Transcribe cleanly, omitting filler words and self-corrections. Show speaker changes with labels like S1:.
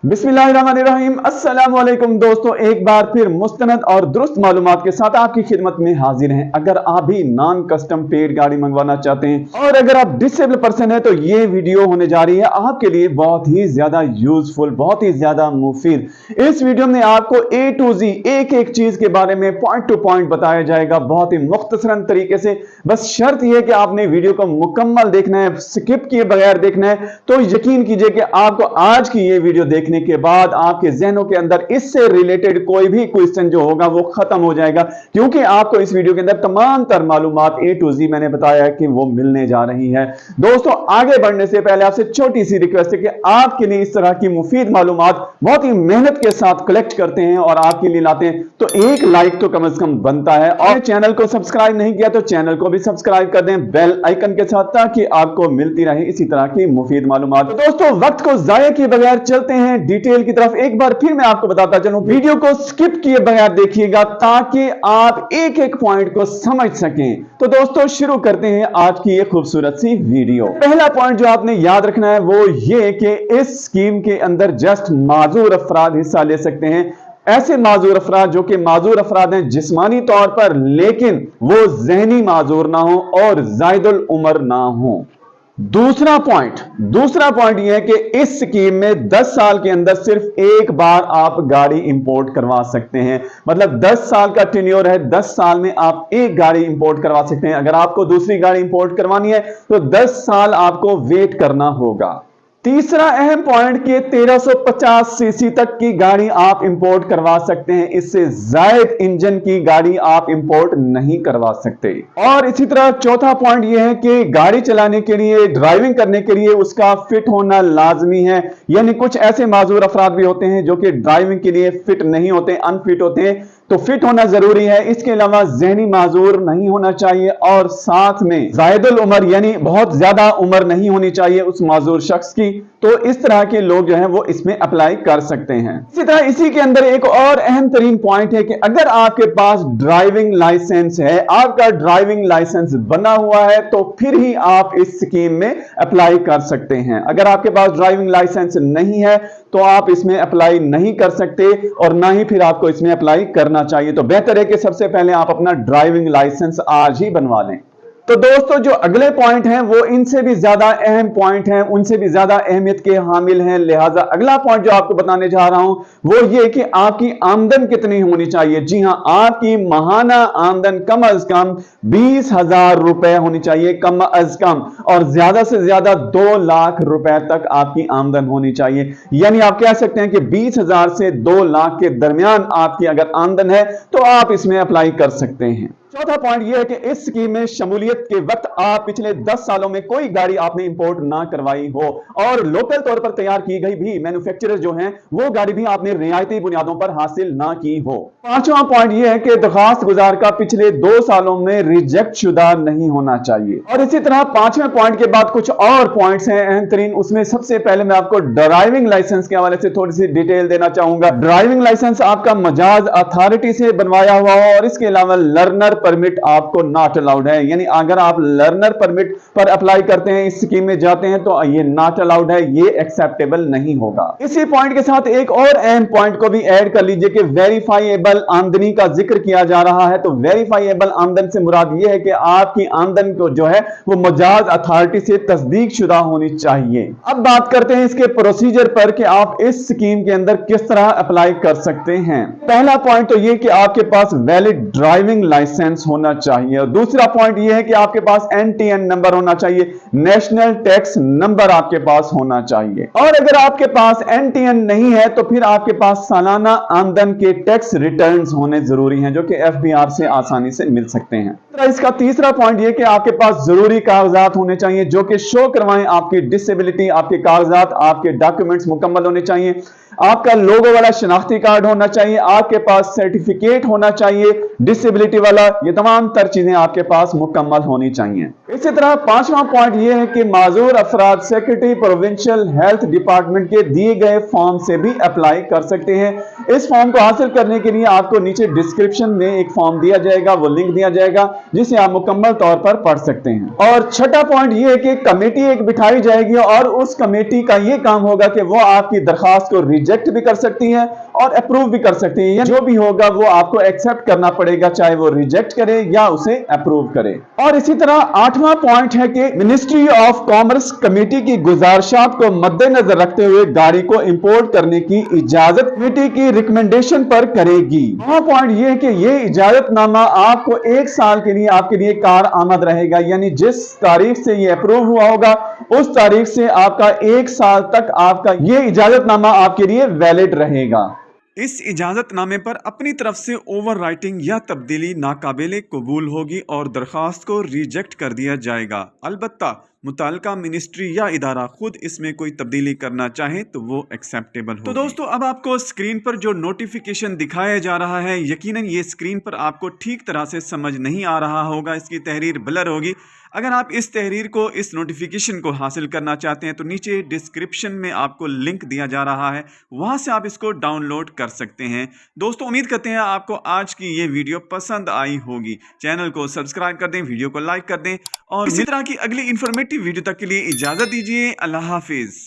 S1: बिस्मिल्लाहिर्रहमानिर्रहीम। अस्सलाम वालेकुम दोस्तों, एक बार फिर मुस्तनद और दुरुस्त मालूमात के साथ आपकी खिदमत में हाजिर हैं। अगर आप भी नॉन कस्टम पेड गाड़ी मंगवाना चाहते हैं और अगर आप डिसेबल पर्सन है तो ये वीडियो होने जा रही है आपके लिए बहुत ही ज्यादा यूजफुल, बहुत ही ज्यादा मुफीद। इस वीडियो में आपको ए टू जी एक एक चीज के बारे में पॉइंट टू पॉइंट बताया जाएगा बहुत ही मुख्तसरन तरीके से। बस शर्त यह है कि आपने वीडियो को मुकम्मल देखना है, स्किप किए बगैर देखना है। तो यकीन कीजिए कि आपको आज की ये वीडियो देखने के बाद आपके जहनों के अंदर इससे रिलेटेड कोई भी क्वेश्चन जो होगा वो खत्म हो जाएगा, क्योंकि आपको इस वीडियो के अंदर तमाम तर मालूमात ए टू जी मैंने बताया है कि वो मिलने जा रही है। दोस्तों, आगे बढ़ने से पहले आपसे छोटी सी रिक्वेस्ट है कि आपके लिए इस तरह की मुफीद मालूमात बहुत ही मेहनत के साथ कलेक्ट करते हैं और आपके लिए लाते हैं, तो एक लाइक तो कम से कम बनता है। और चैनल को सब्सक्राइब नहीं किया तो चैनल को भी सब्सक्राइब कर दें बेल आइकन के साथ, ताकि आपको मिलती रहे इसी तरह की मुफीद मालूमात। तो दोस्तों, वक्त को जाया किए बगैर चलते हैं डिटेल की तरफ। एक बार फिर मैं आपको बताता चलूं, वीडियो को स्किप किए बगैर देखिएगा ताकि आप एक एक पॉइंट को समझ सकें। तो दोस्तों, शुरू करते हैं आज की ये खूबसूरत सी वीडियो। पहला पॉइंट जो आपने याद रखना है वो ये कि इस स्कीम के अंदर जस्ट माजूर अफराद हिस्सा ले सकते हैं। ऐसे माजूर अफराद जो कि माजूर अफराद हैं जिस्मानी तौर पर, लेकिन वो जहनी माजूर ना हो और जायदुल उम्र ना हो। दूसरा पॉइंट यह है कि इस स्कीम में 10 साल के अंदर सिर्फ एक बार आप गाड़ी इंपोर्ट करवा सकते हैं। मतलब 10 साल का टेन्योर है, 10 साल में आप एक गाड़ी इंपोर्ट करवा सकते हैं। अगर आपको दूसरी गाड़ी इंपोर्ट करवानी है तो 10 साल आपको वेट करना होगा। तीसरा अहम पॉइंट कि 1350 सीसी तक की गाड़ी आप इंपोर्ट करवा सकते हैं, इससे जायद इंजन की गाड़ी आप इंपोर्ट नहीं करवा सकते। और इसी तरह चौथा पॉइंट यह है कि गाड़ी चलाने के लिए, ड्राइविंग करने के लिए उसका फिट होना लाजमी है। यानी कुछ ऐसे माजूर अफराद भी होते हैं जो कि ड्राइविंग के लिए फिट नहीं होते, अनफिट होते हैं, तो फिट होना जरूरी है। इसके अलावा जहनी माजूर नहीं होना चाहिए और साथ में जायदुल उम्र यानी बहुत ज्यादा उम्र नहीं होनी चाहिए उस माजूर शख्स की। तो इस तरह के लोग जो है वो इसमें अप्लाई कर सकते हैं। इसी तरह इसी के अंदर एक और अहम तरीन पॉइंट है कि अगर आपके पास ड्राइविंग लाइसेंस है, आपका ड्राइविंग लाइसेंस बना हुआ है, तो फिर ही आप इस स्कीम में अप्लाई कर सकते हैं। अगर आपके पास ड्राइविंग लाइसेंस नहीं है तो आप इसमें अप्लाई नहीं कर सकते और ना ही फिर आपको इसमें अप्लाई करना चाहिए। तो बेहतर है कि सबसे पहले आप अपना ड्राइविंग लाइसेंस आज ही बनवा लें। तो दोस्तों, जो अगले पॉइंट हैं वो इनसे भी ज्यादा अहम पॉइंट हैं, उनसे भी ज्यादा अहमियत के हामिल हैं। लिहाजा अगला पॉइंट जो आपको बताने जा रहा हूं वो ये कि आपकी आमदन कितनी होनी चाहिए। जी हां, आपकी माहाना आमदन कम अज कम 20,000 रुपए होनी चाहिए, कम अज कम, और ज्यादा से ज्यादा 2 लाख रुपए तक आपकी आमदन होनी चाहिए। यानी आप कह सकते हैं कि 20,000 से 2 लाख के दरमियान आपकी अगर आमदन है तो आप इसमें अप्लाई कर सकते हैं। चौथा पॉइंट यह है कि इस स्कीम में शमूलियत के वक्त आप पिछले 10 सालों में कोई गाड़ी आपने इंपोर्ट ना करवाई हो और लोकल तौर पर तैयार की गई भी मैन्युफैक्चरर जो हैं वो गाड़ी भी आपने रियायती बुनियादों पर हासिल ना की हो। पांचवा पॉइंट यह है कि दरखास्त गुजार का पिछले 2 सालों में रिजेक्ट शुदा नहीं होना चाहिए। और इसी तरह पांचवें पॉइंट के बाद कुछ और पॉइंट्स हैं अहम तरीन। उसमें सबसे पहले मैं आपको ड्राइविंग लाइसेंस के हवाले से थोड़ी सी डिटेल देना चाहूंगा। ड्राइविंग लाइसेंस आपका मजाज अथॉरिटी से बनवाया हुआ हो और इसके अलावा लर्नर परमिट आपको नॉट अलाउड है। यानी अगर आप लर्नर परमिट पर अप्लाई करते हैं, इस स्कीम में जाते हैं, तो ये नॉट अलाउड है, ये एक्सेप्टेबल नहीं होगा। इसी पॉइंट के साथ एक और अहम पॉइंट को भी ऐड कर लीजिए कि वेरीफाइएबल आमदनी का जिक्र किया जा रहा है। तो वेरीफाइएबल आमदन से मुराद ये है कि आपकी आमदन को जो है वो मजाज अथॉरिटी से तस्दीक शुदा होनी चाहिए। अब बात करते हैं इसके प्रोसीजर पर कि आप इस स्कीम के अंदर किस तरह अप्लाई कर सकते हैं। पहला पॉइंट तो ये कि आपके पास वैलिड ड्राइविंग लाइसेंस होना चाहिए और दूसरा पॉइंट यह है कि आपके पास एनटीएन नंबर होना चाहिए, नेशनल टैक्स नंबर आपके पास होना चाहिए। और अगर आपके पास एनटीएन नहीं है तो फिर आपके पास सालाना आमदन के टैक्स रिटर्न्स होने जरूरी हैं, जो कि एफबीआर से आसानी से मिल सकते हैं। तो इसका तीसरा पॉइंट यह कि आपके पास जरूरी कागजात होने चाहिए जो कि शो करवाएं आपकी डिसेबिलिटी। आपके कागजात, आपके डॉक्यूमेंट्स मुकम्मल होने चाहिए। आपका लोगो वाला शनाख्ती कार्ड होना चाहिए, आपके पास सर्टिफिकेट होना चाहिए डिसेबिलिटी वाला। ये तमाम तर चीजें आपके पास मुकम्मल होनी चाहिए। इसी तरह पांचवा पॉइंट यह है कि माजूर अफराद सेक्रेटरी प्रोविंशियल हेल्थ डिपार्टमेंट के दिए गए फॉर्म से भी अप्लाई कर सकते हैं। इस फॉर्म को हासिल करने के लिए आपको नीचे डिस्क्रिप्शन में एक फॉर्म दिया जाएगा, वो लिंक दिया जाएगा जिसे आप मुकम्मल तौर पर पढ़ सकते हैं। और छठा पॉइंट ये है कि कमेटी एक बिठाई जाएगी और उस कमेटी का ये काम होगा कि वो आपकी दरखास्त को रिजेक्ट भी कर सकती है और अप्रूव भी कर सकती है। जो भी होगा वो आपको एक्सेप्ट करना पड़ेगा, चाहे वो रिजेक्ट करे या उसे अप्रूव करे। और इसी तरह आठवां पॉइंट है कि मिनिस्ट्री ऑफ कॉमर्स कमेटी की गुजारिशात को मद्देनजर रखते हुए गाड़ी को इंपोर्ट करने की इजाजत कमेटी की रिकमेंडेशन पर करेगी। नौवां पॉइंट ये है कि ये इजाजतनामा आपको 1 साल के लिए आपके लिए कार आमद रहेगा, यानी जिस तारीख से ये अप्रूव हुआ होगा उस तारीख से आपका 1 साल तक आपका ये इजाजतनामा आपके लिए वैलिड रहेगा।
S2: इस इजाजतनामे पर अपनी तरफ से ओवर राइटिंग या तब्दीली नाकाबिले कबूल होगी और दरखास्त को रिजेक्ट कर दिया जाएगा। अलबत्ता मुताल्लिका मिनिस्ट्री या इदारा खुद इसमें कोई तब्दीली करना चाहे तो वो एक्सेप्टेबल हो। तो दोस्तों, अब आपको स्क्रीन पर जो नोटिफिकेशन दिखाया जा रहा है, यकीनन ये स्क्रीन पर आपको ठीक तरह से समझ नहीं आ रहा होगा, इसकी तहरीर ब्लर होगी। अगर आप इस तहरीर को, इस नोटिफिकेशन को हासिल करना चाहते हैं तो नीचे डिस्क्रिप्शन में आपको लिंक दिया जा रहा है, वहां से आप इसको डाउनलोड कर सकते हैं। दोस्तों, उम्मीद करते हैं आपको आज की ये वीडियो पसंद आई होगी। चैनल को सब्सक्राइब कर दें, वीडियो को लाइक कर दें और इसी तरह की अगली इंफॉर्मेटिव वीडियो तक के लिए इजाजत दीजिए। अल्लाह हाफिज।